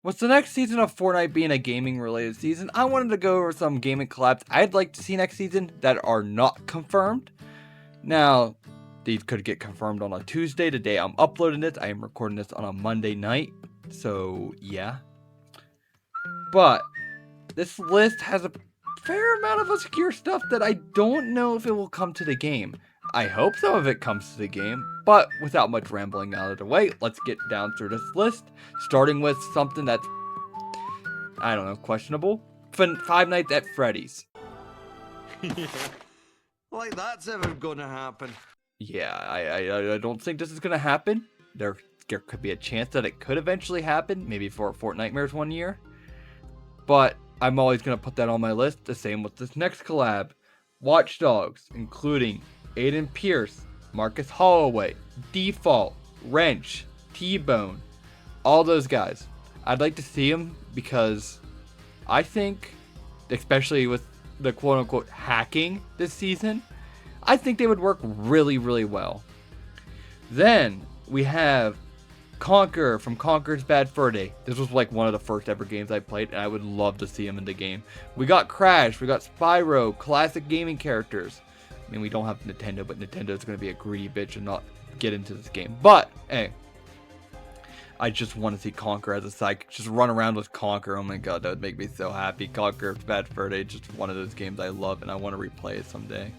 With the next season of Fortnite being a gaming related season, I wanted to go over some gaming collabs I'd like to see next season that are not confirmed. Now, these could get confirmed on a Tuesday, the day I'm uploading this. I am recording this on a Monday night, so yeah. But this list has a fair amount of obscure stuff that I don't know if it will come to the game. I hope some of it comes to the game, but without much rambling out of the way, let's get down through this list, starting with something that's, I don't know, questionable. Five Nights at Freddy's. Like that's ever gonna happen. Yeah, I don't think this is gonna happen. There could be a chance that it could eventually happen, maybe for Fortnitemares one year. But I'm always gonna put that on my list. The same with this next collab. Watch Dogs, including Aiden Pierce, Marcus Holloway, Defult, Wrench, T-Bone, all those guys. I'd like to see them because I think, especially with the quote-unquote hacking this season, I think they would work really, really well. Then we have Conquer from Conquer's Bad Fur Day. This was like one of the first ever games I played, and I would love to see him in the game. We got Crash, we got Spyro, classic gaming characters. I mean, we don't have Nintendo, but Nintendo's going to be a greedy bitch and not get into this game. But, hey, I just want to see Conquer as a psychic. Just run around with Conquer. Oh my god, that would make me so happy. Conquer's Bad Fur Day, just one of those games I love, and I want to replay it someday.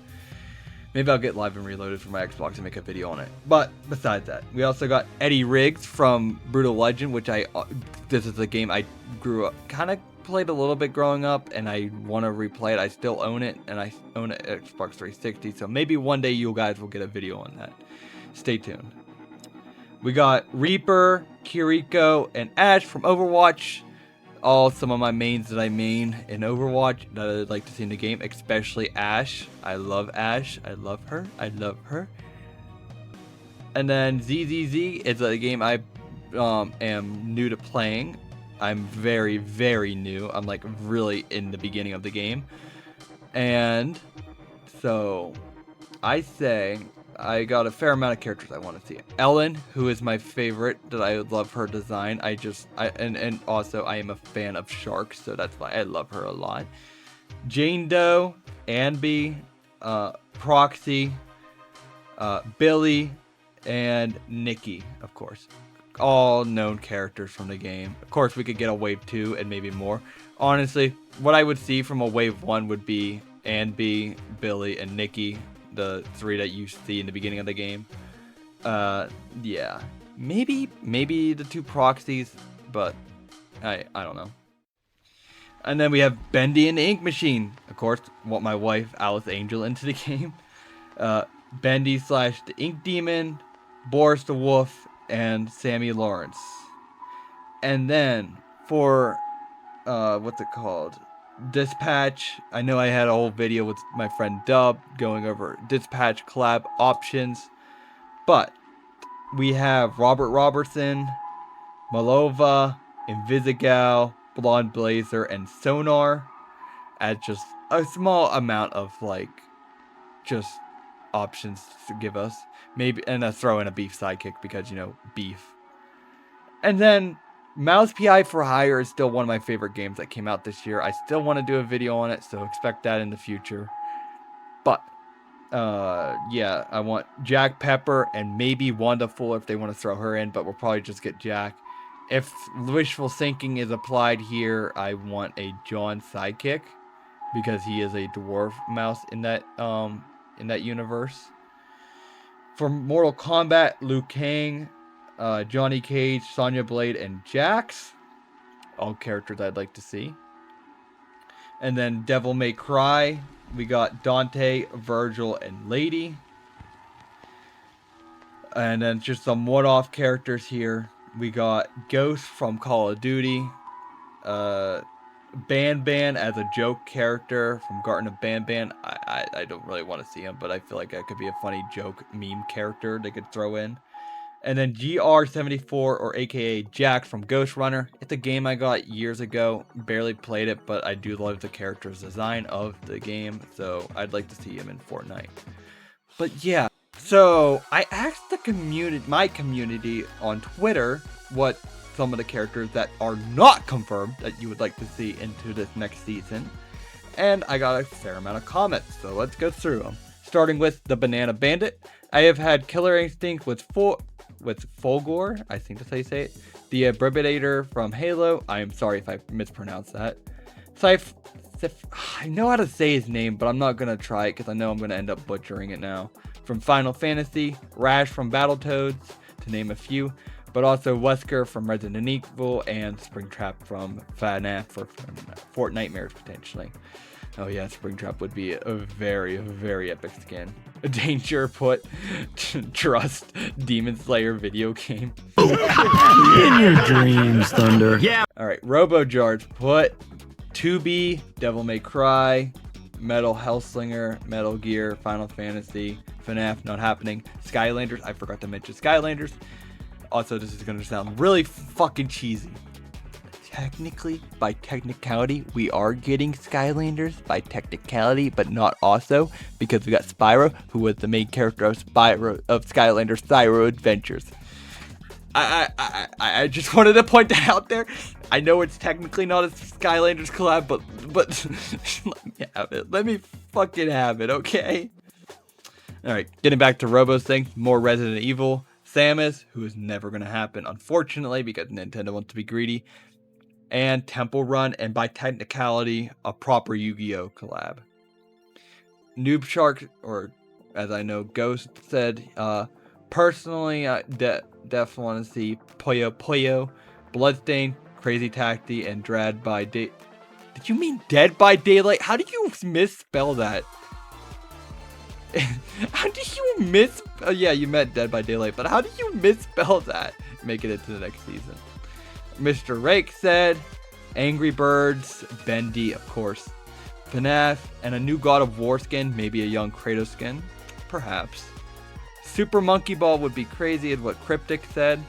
Maybe I'll get Live and Reloaded for my Xbox and make a video on it. But besides that, we also got Eddie Riggs from Brutal Legend, which this is a game I grew up, kind of played a little bit growing up, and I want to replay it. I still own it, and I own it at Xbox 360, so maybe one day you guys will get a video on that. Stay tuned. We got Reaper, Kiriko, and Ash from Overwatch. All some of my mains that I main in Overwatch that I'd like to see in the game, especially Ash. I love Ash. I love her. I love her. And then ZZZ is a game I am new to playing. I'm very, very new. I'm like really in the beginning of the game. And so I say I got a fair amount of characters I want to see. Ellen, who is my favorite, that I love her design. And also I am a fan of sharks, so that's why I love her a lot. Jane Doe, Anby, Proxy, Billy, and Nikki, of course. All known characters from the game. Of course, we could get a wave 2 and maybe more. Honestly, what I would see from a wave 1 would be Anby, Billy, and Nikki. The 3 that you see in the beginning of the game. Yeah. Maybe the 2 proxies, but I don't know. And then we have Bendy and the Ink Machine. Of course, want my wife, Alice Angel, into the game. Bendy / the Ink Demon, Boris the Wolf, and Sammy Lawrence. And then for what's it called? Dispatch. I know I had a whole video with my friend Dub going over Dispatch collab options, but we have Robert Robertson, Malova, Invisigal, Blonde Blazer, and Sonar as just a small amount of like just options to give us. Maybe, and I throw in a beef sidekick because, you know, beef. And then Mouse PI for Hire is still one of my favorite games that came out this year. I still want to do a video on it, so expect that in the future. But yeah, I want Jack Pepper and maybe Wonderful if they want to throw her in, but we'll probably just get Jack. If wishful thinking is applied here, I want a John sidekick because he is a dwarf mouse in that universe. For Mortal Kombat, Liu Kang, Johnny Cage, Sonya Blade, and Jax. All characters I'd like to see. And then Devil May Cry. We got Dante, Virgil, and Lady. And then just some one-off characters here. We got Ghost from Call of Duty. Ban Ban as a joke character from Garten of Ban Ban. I don't really want to see him, but I feel like that could be a funny joke meme character they could throw in. And then GR74, or aka Jax from Ghost Runner. It's a game I got years ago. Barely played it, but I do love the character's design of the game. So I'd like to see him in Fortnite. But yeah. So I asked the community, my community on Twitter, what some of the characters that are not confirmed that you would like to see into this next season. And I got a fair amount of comments, so let's go through them. Starting with the Banana Bandit. I have had Killer Instinct with Fulgor, I think that's how you say it. The Everybidy from Halo. I am sorry if I mispronounced that. I know how to say his name, but I'm not going to try it because I know I'm going to end up butchering it now. From Final Fantasy, Rash from Battletoads, to name a few. But also Wesker from Resident Evil and Springtrap from FNAF for Fortnite Nightmares potentially. Oh yeah, Springtrap would be a very, very epic skin. Danger put Trust Demon Slayer video game. In your dreams, Thunder. Yeah. Alright, RoboJarge put 2B, Devil May Cry, Metal Hellslinger, Metal Gear, Final Fantasy, FNAF, not happening. Skylanders, I forgot to mention Skylanders. Also, this is going to sound really fucking cheesy. Technically, by technicality, we are getting Skylanders by technicality, but not also, because we got Spyro, who was the main character of Skylanders Spyro Adventures. I just wanted to point that out there. I know it's technically not a Skylanders collab, but let me have it. Let me fucking have it, okay? Alright, getting back to Robo's thing, more Resident Evil. Samus, who is never going to happen, unfortunately, because Nintendo wants to be greedy. And Temple Run, and by technicality, a proper Yu-Gi-Oh! Collab. Noob Shark, or as I know, Ghost said, personally, I definitely want to see Puyo Puyo, Bloodstain, Crazy Taxi, and Dread by Day. Did you mean Dead by Daylight? How did you misspell that? How did you yeah, you meant Dead by Daylight, but how did you misspell that? Make it into the next season. Mr. Rake said, Angry Birds, Bendy, of course, FNAF, and a new God of War skin, maybe a young Kratos skin, perhaps. Super Monkey Ball would be crazy, is what Cryptic said.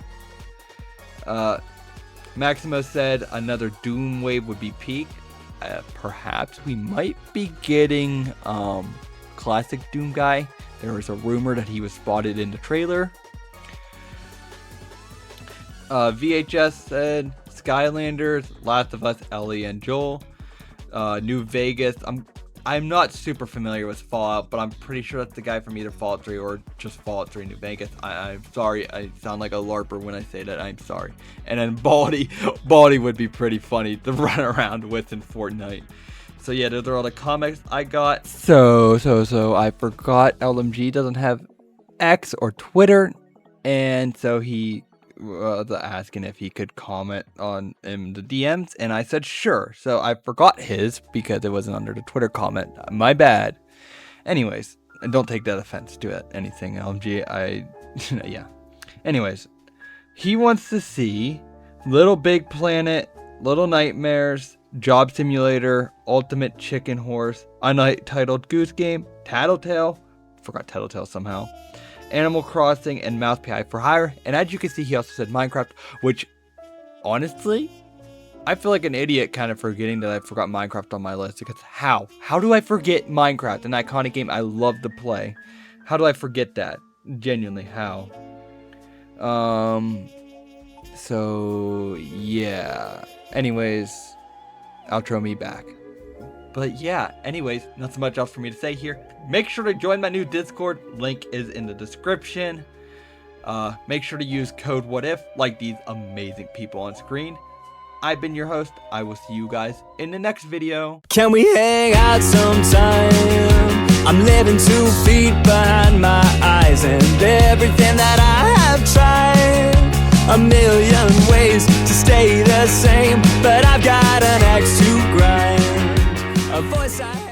Maximo said another Doom Wave would be peak. Perhaps we might be getting classic Doom guy. There was a rumor that he was spotted in the trailer. VHS said Skylanders, Last of Us, Ellie and Joel. New Vegas. I'm not super familiar with Fallout, but I'm pretty sure that's the guy from either Fallout 3 or just Fallout 3 New Vegas. I'm sorry, I sound like a LARPer when I say that. I'm sorry. And then Baldy would be pretty funny to run around with in Fortnite. So yeah, those are all the comics I got. So I forgot LMG doesn't have X or Twitter, and so he was asking if he could comment on in the DMs, and I said sure. So I forgot his because it wasn't under the Twitter comment. My bad. Anyways, and don't take that offense to it. Anything LMG, yeah. Anyways, he wants to see Little Big Planet, Little Nightmares, Job Simulator, Ultimate Chicken Horse, Untitled Goose Game, Tattletale, forgot Tattletale somehow, Animal Crossing, and Mouse PI for Hire. And as you can see, he also said Minecraft, which, honestly, I feel like an idiot kind of forgetting that I forgot Minecraft on my list. Because how? How do I forget Minecraft, an iconic game I love to play? How do I forget that? Genuinely, how? So, yeah. Anyways, outro me back. But yeah, anyways, not so much else for me to say here. Make sure to join my new Discord. Link is in the description. Make sure to use code WHATIF like these amazing people on screen. I've been your host. I will see you guys in the next video. Can we hang out sometime? I'm living 2 feet behind my eyes, and everything that I have tried, a million ways to stay the same, but I've got an axe to grind, a voice I